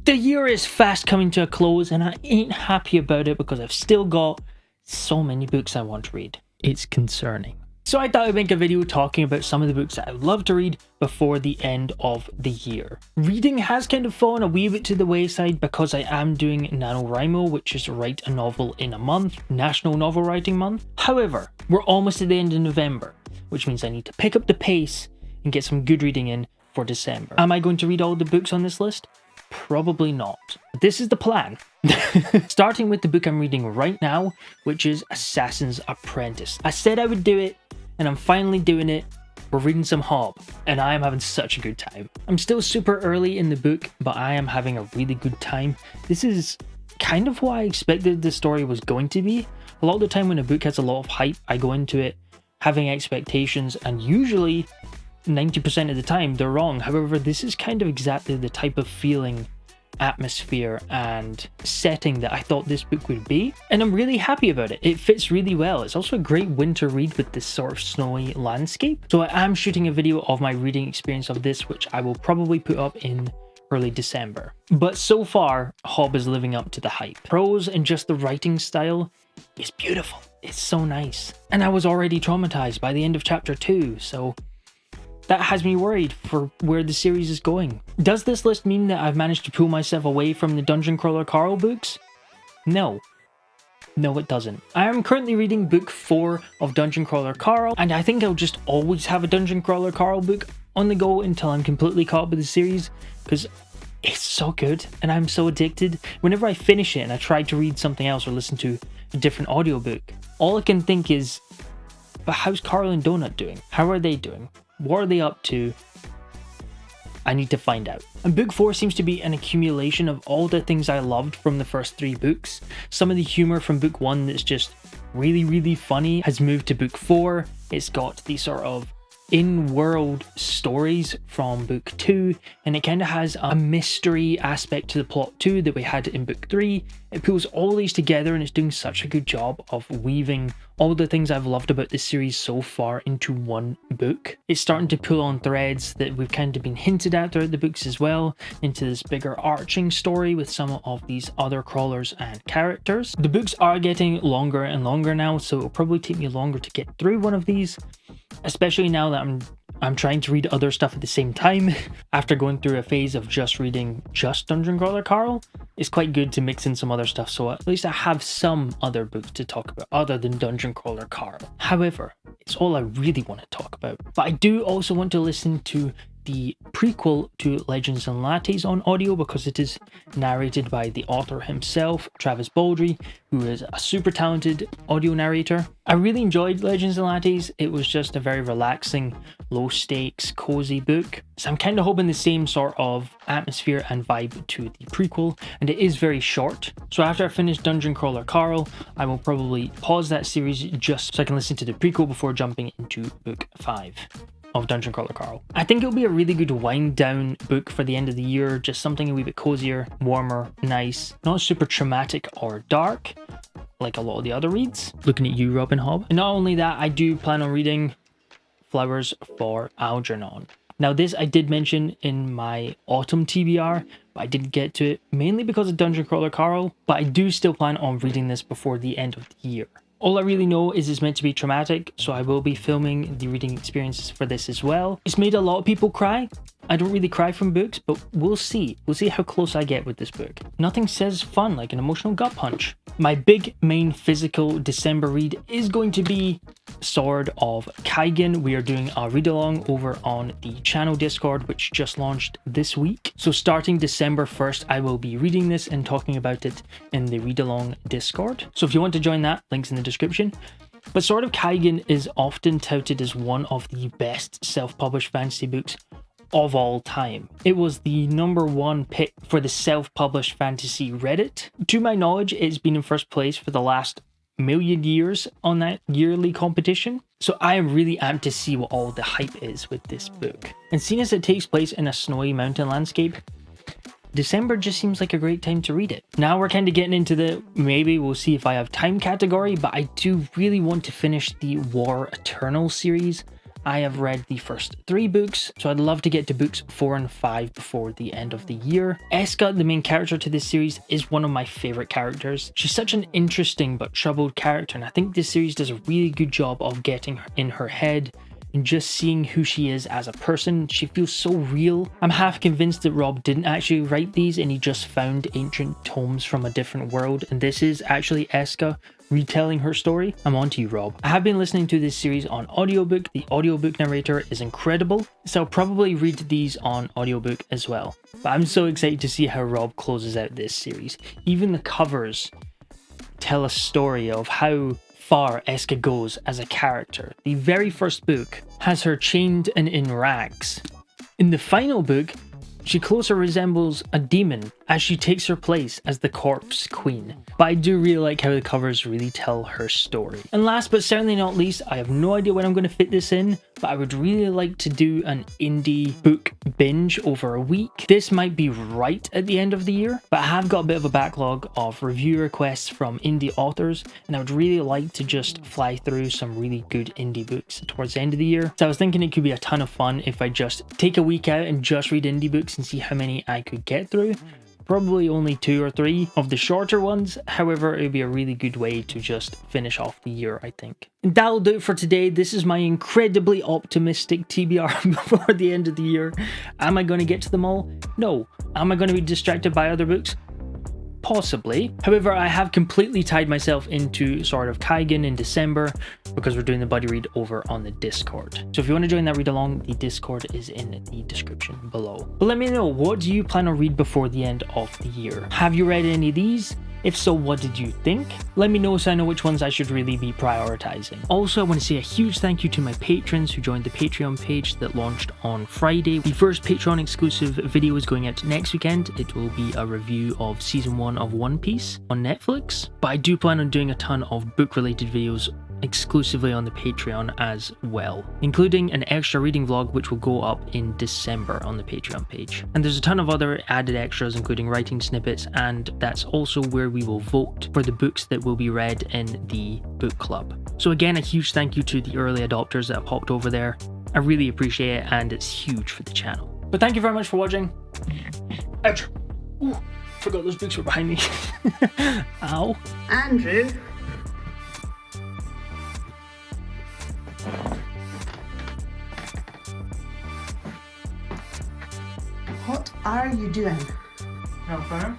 The year is fast coming to a close and I ain't happy about it because I've still got so many books I want to read. It's concerning. So I thought I'd make a video talking about some of the books that I would love to read before the end of the year. Reading has kind of fallen a wee bit to the wayside because I am doing NaNoWriMo, which is Write a Novel in a Month, National Novel Writing Month. However, we're almost at the end of November, which means I need to pick up the pace and get some good reading in for December. Am I going to read all the books on this list? Probably not. This is the plan. Starting with the book I'm reading right now, which is Assassin's Apprentice. I said I would do it, and I'm finally doing it. We're reading some Hob, and I am having such a good time. I'm still super early in the book, but I am having a really good time. This is kind of what I expected the story was going to be. A lot of the time when a book has a lot of hype, I go into it having expectations, and usually 90% of the time they're wrong. However, this is kind of exactly the type of feeling, atmosphere and setting that I thought this book would be, and I'm really happy about it. It fits really well. It's also a great winter read with this sort of snowy landscape. So I am shooting a video of my reading experience of this, which I will probably put up in early December. But so far, Hob is living up to the hype. Prose and just the writing style is beautiful. It's so nice. And I was already traumatized by the end of chapter 2, so that has me worried for where the series is going. Does this list mean that I've managed to pull myself away from the Dungeon Crawler Carl books? No. No, it doesn't. I am currently reading book 4 of Dungeon Crawler Carl, and I think I'll just always have a Dungeon Crawler Carl book on the go until I'm completely caught up with the series, because it's so good and I'm so addicted. Whenever I finish it and I try to read something else or listen to a different audiobook, all I can think is, but how's Carl and Donut doing? How are they doing? What are they up to? I need to find out. And book 4 seems to be an accumulation of all the things I loved from the first 3 books. Some of the humor from book 1 that's just really, really funny has moved to book 4. It's got these sort of in-world stories from book 2, and it kind of has a mystery aspect to the plot too that we had in book 3. It pulls all these together and it's doing such a good job of weaving all the things I've loved about this series so far into one book. It's starting to pull on threads that we've kind of been hinted at throughout the books as well, into this bigger arching story with some of these other crawlers and characters. The books are getting longer and longer now, so it'll probably take me longer to get through one of these, especially now that I'm trying to read other stuff at the same time. After going through a phase of just reading just Dungeon Crawler Carl, it's quite good to mix in some other stuff, so at least I have some other books to talk about other than Dungeon Crawler Carl. However, it's all I really want to talk about. But I do also want to listen to the prequel to Legends and Lattes on audio because it is narrated by the author himself, Travis Baldry, who is a super talented audio narrator. I really enjoyed Legends and Lattes. It was just a very relaxing, low stakes, cozy book. So I'm kind of hoping the same sort of atmosphere and vibe to the prequel, and it is very short. So after I finish Dungeon Crawler Carl, I will probably pause that series just so I can listen to the prequel before jumping into book 5 of Dungeon Crawler Carl. I think it'll be a really good wind down book for the end of the year, just something a wee bit cozier, warmer, nice, not super traumatic or dark like a lot of the other reads. Looking at you, Robin Hobb. And not only that, I do plan on reading Flowers for Algernon. Now this I did mention in my autumn TBR, but I didn't get to it mainly because of Dungeon Crawler Carl, but I do still plan on reading this before the end of the year. All I really know is it's meant to be traumatic, so I will be filming the reading experiences for this as well. It's made a lot of people cry. I don't really cry from books, but we'll see. We'll see how close I get with this book. Nothing says fun like an emotional gut punch. My big main physical December read is going to be Sword of Kaigen. We are doing a read along over on the channel Discord, which just launched this week. So starting December 1st, I will be reading this and talking about it in the read along Discord. So if you want to join that, links in the description. But Sword of Kaigen is often touted as one of the best self-published fantasy books of all time. It was the #1 pick for the self-published fantasy Reddit. To my knowledge, it's been in first place for the last million years on that yearly competition. So I am really amped to see what all the hype is with this book. And seeing as it takes place in a snowy mountain landscape, December just seems like a great time to read it. Now we're kind of getting into the maybe we'll see if I have time category, but I do really want to finish the War Eternal series. I have read the first 3 books, so I'd love to get to books 4 and 5 before the end of the year. Eska, the main character to this series, is one of my favourite characters. She's such an interesting but troubled character, and I think this series does a really good job of getting in her head and just seeing who she is as a person. She feels so real. I'm half convinced that Rob didn't actually write these and he just found ancient tomes from a different world, and this is actually Eska retelling her story. I'm on to you, Rob. I have been listening to this series on audiobook. The audiobook narrator is incredible, so I'll probably read these on audiobook as well. But I'm so excited to see how Rob closes out this series. Even the covers tell a story of how far Eska goes as a character. The very first book has her chained and in rags. In the final book, she closer resembles a demon as she takes her place as the corpse queen. But I do really like how the covers really tell her story. And last but certainly not least, I have no idea when I'm going to fit this in, but I would really like to do an indie book binge over a week. This might be right at the end of the year, but I have got a bit of a backlog of review requests from indie authors, and I would really like to just fly through some really good indie books towards the end of the year. So I was thinking it could be a ton of fun if I just take a week out and just read indie books and see how many I could get through. Probably only 2 or 3 of the shorter ones. However, it would be a really good way to just finish off the year, I think. And that'll do it for today. This is my incredibly optimistic TBR before the end of the year. Am I going to get to them all? No. Am I going to be distracted by other books? Possibly. However, I have completely tied myself into sort of Kaigen in December because we're doing the buddy read over on the Discord. So if you want to join that read along, the Discord is in the description below. But let me know, what do you plan on read before the end of the year? Have you read any of these? If so, what did you think? Let me know so I know which ones I should really be prioritizing. Also, I want to say a huge thank you to my patrons who joined the Patreon page that launched on Friday. The first Patreon exclusive video is going out next weekend. It will be a review of season 1 of One Piece on Netflix. But I do plan on doing a ton of book related videos exclusively on the Patreon as well, including an extra reading vlog which will go up in December on the Patreon page. And there's a ton of other added extras, including writing snippets, and that's also where we will vote for the books that will be read in the book club. So again, a huge thank you to the early adopters that have hopped over there. I really appreciate it, and it's huge for the channel. But thank you very much for watching. Ouch! Ooh, forgot those books were behind me. Ow. Andrew. What are you doing? No, fine.